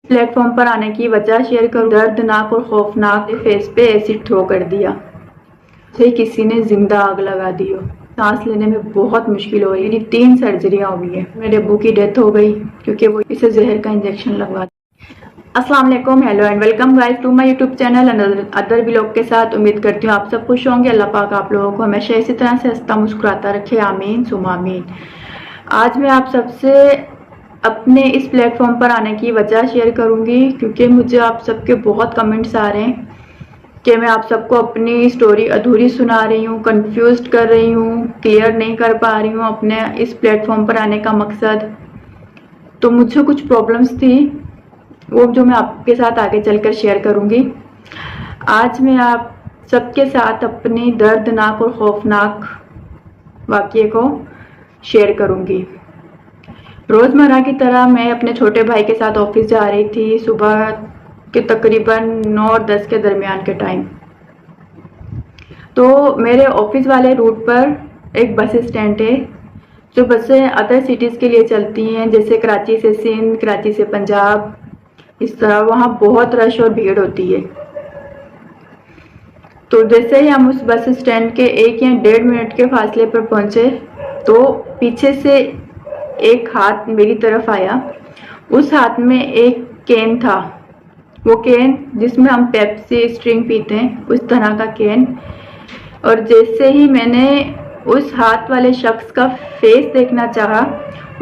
Platform पर आने की वजह शेयर करूं। दर्दनाक और खौफनाक फेस पे एसिड थ्रो कर दिया, जैसे किसी ने जिंदा आग लगा दी हो। सांस लेने में बहुत मुश्किल हो रही। 3 सर्जरियां हुई है। मेरे अब्बू की डेथ हो गई क्योंकि वो इसे जहर का इंजेक्शन लगवा। अस्सलाम वालेकुम, hello and welcome guys to my YouTube channel other vlog के साथ। उम्मीद करती हूँ आप सब खुश होंगे। अल्लाह पाक आप लोगों को हमेशा इसी तरह से हंसता मुस्कुराता रखे, आमीन सुमा आमीन। आज मैं आप सबसे अपने इस प्लेटफॉर्म पर आने की वजह शेयर करूंगी क्योंकि मुझे आप सबके बहुत कमेंट्स आ रहे हैं कि मैं आप सबको अपनी स्टोरी अधूरी सुना रही हूँ, कंफ्यूज कर रही हूँ, क्लियर नहीं कर पा रही हूँ अपने इस प्लेटफॉर्म पर आने का मकसद। तो मुझे कुछ प्रॉब्लम्स थी, वो जो मैं आपके साथ आगे चलकर शेयर करूंगी। आज मैं आप सबके साथ अपनी दर्दनाक और खौफनाक वाक़ये को शेयर करूंगी। रोज़मर्रा की तरह मैं अपने छोटे भाई के साथ ऑफिस जा रही थी, सुबह के तकरीबन 9 और 10 के दरमियान के टाइम। तो मेरे ऑफिस वाले रूट पर एक बस स्टैंड है, जो बसें अदर सिटीज़ के लिए चलती हैं, जैसे कराची से सिंध, कराची से पंजाब, इस तरह वहाँ बहुत रश और भीड़ होती है। तो जैसे ही हम उस बस स्टैंड के 1 या 1.5 मिनट के फासले पर पहुंचे तो पीछे से एक हाथ मेरी तरफ आया। उस हाथ में एक कैन था, वो कैन जिसमें हम पेप्सी स्ट्रिंग पीते हैं, उस तरह का कैन। और जैसे ही मैंने उस हाथ वाले शख्स का फेस देखना चाहा,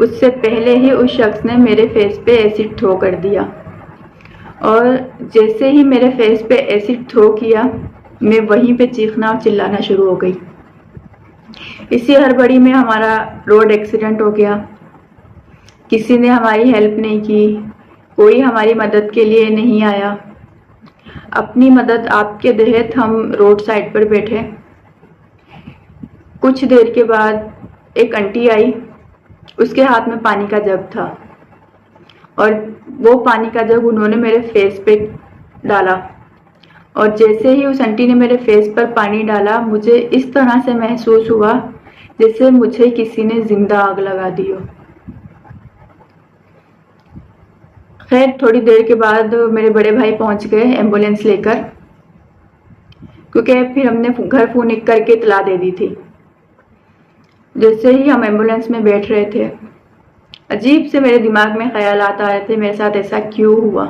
उससे पहले ही उस शख्स ने मेरे फेस पे एसिड थ्रो कर दिया। और जैसे ही मेरे फेस पे एसिड थ्रो किया, मैं वहीं पे चीखना और चिल्लाना शुरू हो गई। इसी हड़बड़ी में हमारा रोड एक्सीडेंट हो गया। किसी ने हमारी हेल्प नहीं की, कोई हमारी मदद के लिए नहीं आया। अपनी मदद आपके तहत हम रोड साइड पर बैठे। कुछ देर के बाद एक आंटी आई, उसके हाथ में पानी का जग था और वो पानी का जग उन्होंने मेरे फेस पे डाला। और जैसे ही उस आंटी ने मेरे फेस पर पानी डाला, मुझे इस तरह से महसूस हुआ जैसे मुझे किसी ने जिंदा आग लगा दी हो। खैर थोड़ी देर के बाद मेरे बड़े भाई पहुंच गए एम्बुलेंस लेकर, क्योंकि फिर हमने घर फोन करके इतला दे दी थी। जैसे ही हम एम्बुलेंस में बैठ रहे थे, अजीब से मेरे दिमाग में ख्यालात आ रहे थे, मेरे साथ ऐसा क्यों हुआ,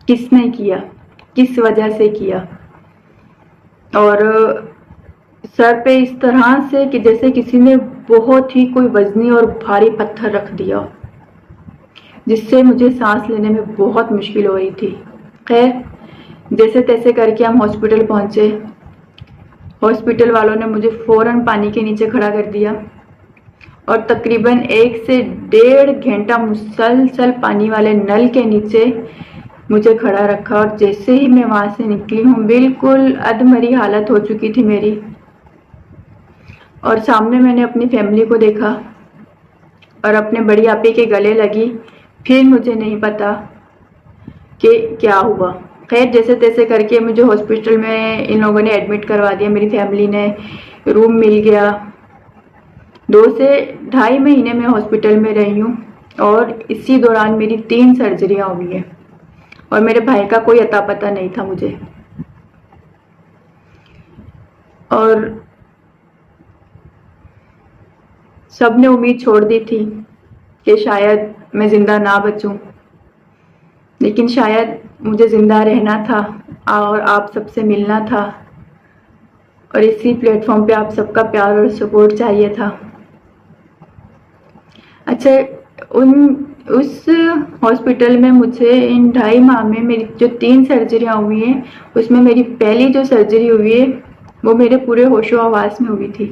किसने किया, किस वजह से किया। और सर पे इस तरह से कि जैसे किसी ने बहुत ही कोई वजनी और भारी पत्थर रख दिया, जिससे मुझे सांस लेने में बहुत मुश्किल हो रही थी। खैर जैसे तैसे करके हम हॉस्पिटल पहुंचे। हॉस्पिटल वालों ने मुझे फौरन पानी के नीचे खड़ा कर दिया और तकरीबन 1 से 1.5 घंटा मुसलसल पानी वाले नल के नीचे मुझे खड़ा रखा। और जैसे ही मैं वहां से निकली हूँ, बिल्कुल अधमरी हालत हो चुकी थी मेरी। और सामने मैंने अपनी फैमिली को देखा और अपने बड़ी आपी के गले लगी। फिर मुझे नहीं पता कि क्या हुआ। खैर जैसे तैसे करके मुझे हॉस्पिटल में इन लोगों ने एडमिट करवा दिया, मेरी फैमिली ने, रूम मिल गया। 2 से 2.5 महीने में हॉस्पिटल में रही हूँ और इसी दौरान मेरी 3 सर्जरियां हुई हैं और मेरे भाई का कोई अता पता नहीं था मुझे। और सबने उम्मीद छोड़ दी थी कि शायद मैं जिंदा ना बचूं, लेकिन शायद मुझे जिंदा रहना था और आप सबसे मिलना था और इसी प्लेटफॉर्म पे आप सबका प्यार और सपोर्ट चाहिए था। अच्छा, उस हॉस्पिटल में मुझे इन 2.5 माह में मेरी जो 3 सर्जरियां हुई हैं, उसमें मेरी पहली जो सर्जरी हुई है वो मेरे पूरे होशो हवास में हुई थी।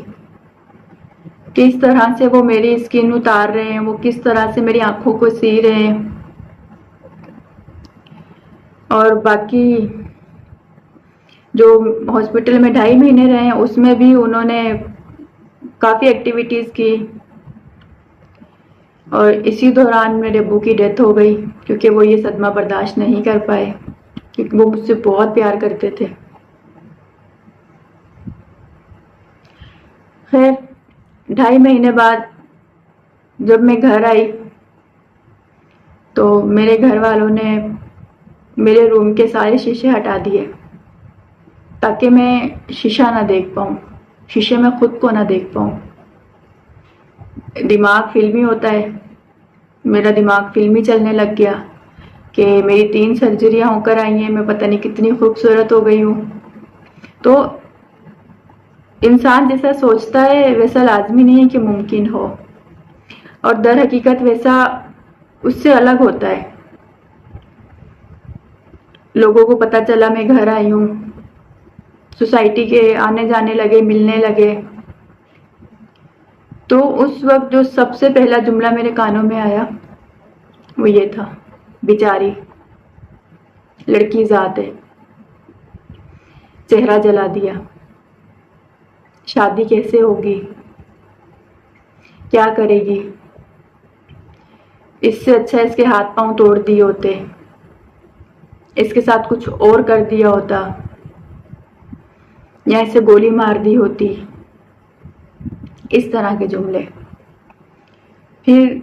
किस तरह से वो मेरी स्किन उतार रहे हैं, वो किस तरह से मेरी आंखों को सी रहे हैं। और बाकी जो हॉस्पिटल में 2.5 महीने रहे हैं उसमें भी उन्होंने काफ़ी एक्टिविटीज़ की। और इसी दौरान मेरे अब्बू की डेथ हो गई क्योंकि वो ये सदमा बर्दाश्त नहीं कर पाए, क्योंकि वो मुझसे बहुत प्यार करते थे। खैर 2.5 महीने बाद जब मैं घर आई تو میرے گھر والوں نے میرے روم کے سارے شیشے ہٹا دیے تاکہ میں شیشہ نہ دیکھ پاؤں، شیشے میں خود کو نہ دیکھ پاؤں۔ دماغ فلمی ہوتا ہے، میرا دماغ فلمی چلنے لگ گیا کہ میری 3 سرجریاں ہو کر آئی ہیں، میں پتہ نہیں کتنی خوبصورت ہو گئی ہوں۔ تو انسان جیسا سوچتا ہے ویسا لازمی نہیں ہے کہ ممکن ہو، اور در حقیقت ویسا اس سے الگ ہوتا ہے۔ لوگوں کو پتہ چلا میں گھر آئی ہوں، سوسائٹی کے آنے جانے لگے، ملنے لگے، تو اس وقت جو سب سے پہلا جملہ میرے کانوں میں آیا وہ یہ تھا، بیچاری لڑکی ذات ہے، چہرہ جلا دیا، شادی کیسے ہوگی، کیا کرے گی، اس سے اچھا اس کے ہاتھ پاؤں توڑ دیے ہوتے، اس کے ساتھ کچھ اور کر دیا ہوتا، یا اسے گولی مار دی ہوتی۔ اس طرح کے جملے۔ پھر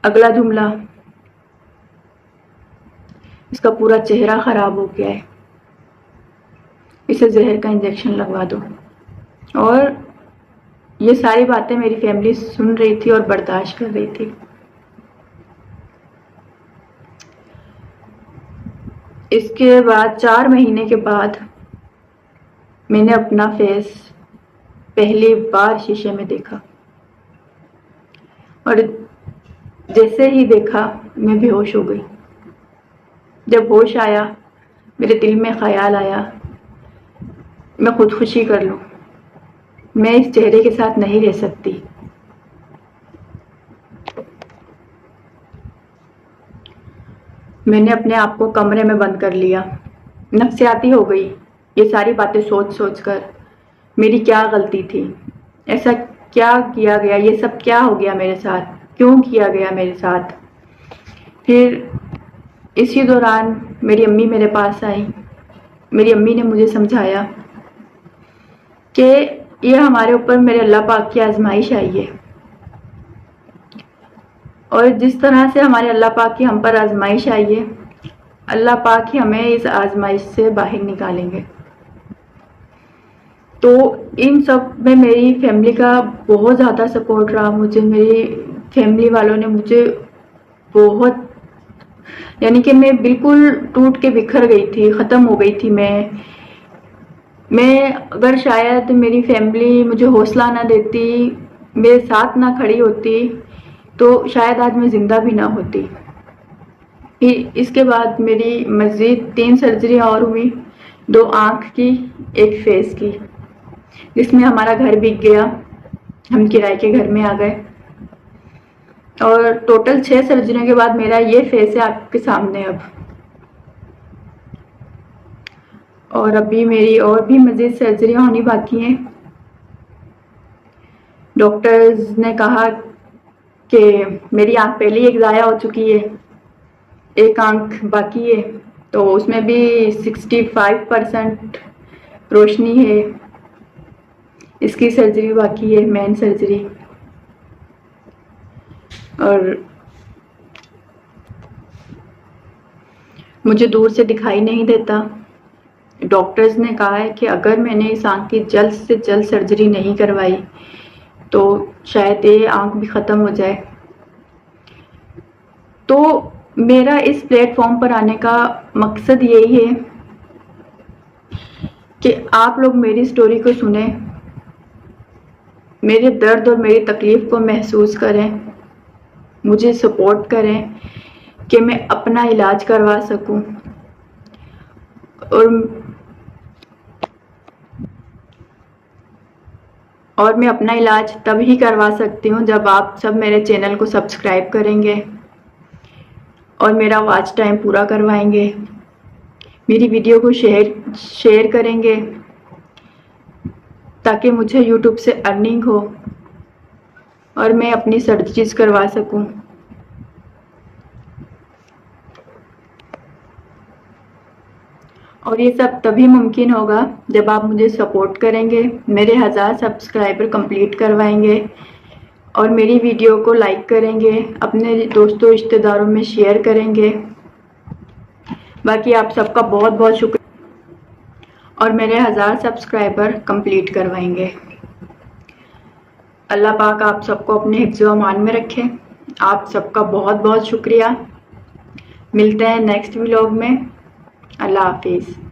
اگلا جملہ، اس کا پورا چہرہ خراب ہو گیا ہے، اسے زہر کا انجیکشن لگوا دو۔ اور یہ ساری باتیں میری فیملی سن رہی تھی اور برداشت کر رہی تھی۔ اس کے بعد 4 مہینے کے بعد میں نے اپنا فیس پہلی بار شیشے میں دیکھا، اور جیسے ہی دیکھا میں بے ہوش ہو گئی۔ جب ہوش آیا میرے دل میں خیال آیا میں خودکشی کر لوں، میں اس چہرے کے ساتھ نہیں رہ سکتی۔ میں نے اپنے آپ کو کمرے میں بند کر لیا، نفسیاتی ہو گئی یہ ساری باتیں سوچ سوچ کر۔ میری کیا غلطی تھی، ایسا کیا کیا گیا، یہ سب کیا ہو گیا میرے ساتھ، کیوں کیا گیا میرے ساتھ۔ پھر اسی دوران میری امی میرے پاس آئی، میری امی نے مجھے سمجھایا کہ یہ ہمارے اوپر میرے اللہ پاک کی آزمائش آئی ہے، اور جس طرح سے ہمارے اللہ پاک کی ہم پر آزمائش آئی ہے، اللہ پاک ہی ہمیں اس آزمائش سے باہر نکالیں گے۔ تو ان سب میں میری فیملی کا بہت زیادہ سپورٹ رہا مجھے۔ میری فیملی والوں نے مجھے بہت، یعنی کہ میں بالکل ٹوٹ کے بکھر گئی تھی، ختم ہو گئی تھی میں اگر شاید میری فیملی مجھے حوصلہ نہ دیتی، میرے ساتھ نہ کھڑی ہوتی، تو شاید آج میں زندہ بھی نہ ہوتی۔ اس کے بعد میری مزید 3 سرجریاں اور ہوئی، 2 آنکھ کی، 1 فیس کی، جس میں ہمارا گھر بک گیا، ہم کرائے کے گھر میں آ گئے۔ اور ٹوٹل 6 سرجریوں کے بعد میرا یہ فیس ہے آپ کے سامنے اب۔ اور ابھی میری اور بھی مزید سرجریاں ہونی باقی ہیں۔ ڈاکٹرز نے کہا کہ میری آنکھ پہلے ہی ایک ضائع ہو چکی ہے، 1 آنکھ باقی ہے، تو اس میں بھی 65% روشنی ہے، اس کی سرجری باقی ہے، مین سرجری۔ اور مجھے دور سے دکھائی نہیں دیتا۔ ڈاکٹرز نے کہا ہے کہ اگر میں نے اس آنکھ کی جلد سے جلد سرجری نہیں کروائی تو شاید یہ آنکھ بھی ختم ہو جائے۔ تو میرا اس پلیٹ فارم پر آنے کا مقصد یہی ہے کہ آپ لوگ میری سٹوری کو سنیں، میرے درد اور میری تکلیف کو محسوس کریں، مجھے سپورٹ کریں کہ میں اپنا علاج کروا سکوں۔ اور میں اپنا علاج تب ہی کروا سکتی ہوں جب آپ سب میرے چینل کو سبسکرائب کریں گے اور میرا واچ ٹائم پورا کروائیں گے، میری ویڈیو کو شیئر کریں گے تاکہ مجھے یوٹیوب سے ارننگ ہو اور میں اپنی سرجریز کروا سکوں۔ اور یہ سب تبھی ممکن ہوگا جب آپ مجھے سپورٹ کریں گے، میرے 1000 سبسکرائبر کمپلیٹ کروائیں گے اور میری ویڈیو کو لائک کریں گے، اپنے دوستوں رشتہ داروں میں شیئر کریں گے۔ باقی آپ سب کا بہت بہت شکریہ، اور میرے 1000 سبسکرائبر کمپلیٹ کروائیں گے۔ اللہ پاک آپ سب کو اپنے حفظ و امان میں رکھے۔ آپ سب کا بہت بہت شکریہ۔ ملتے ہیں نیکسٹ ولاگ میں۔ اللہ حافظ۔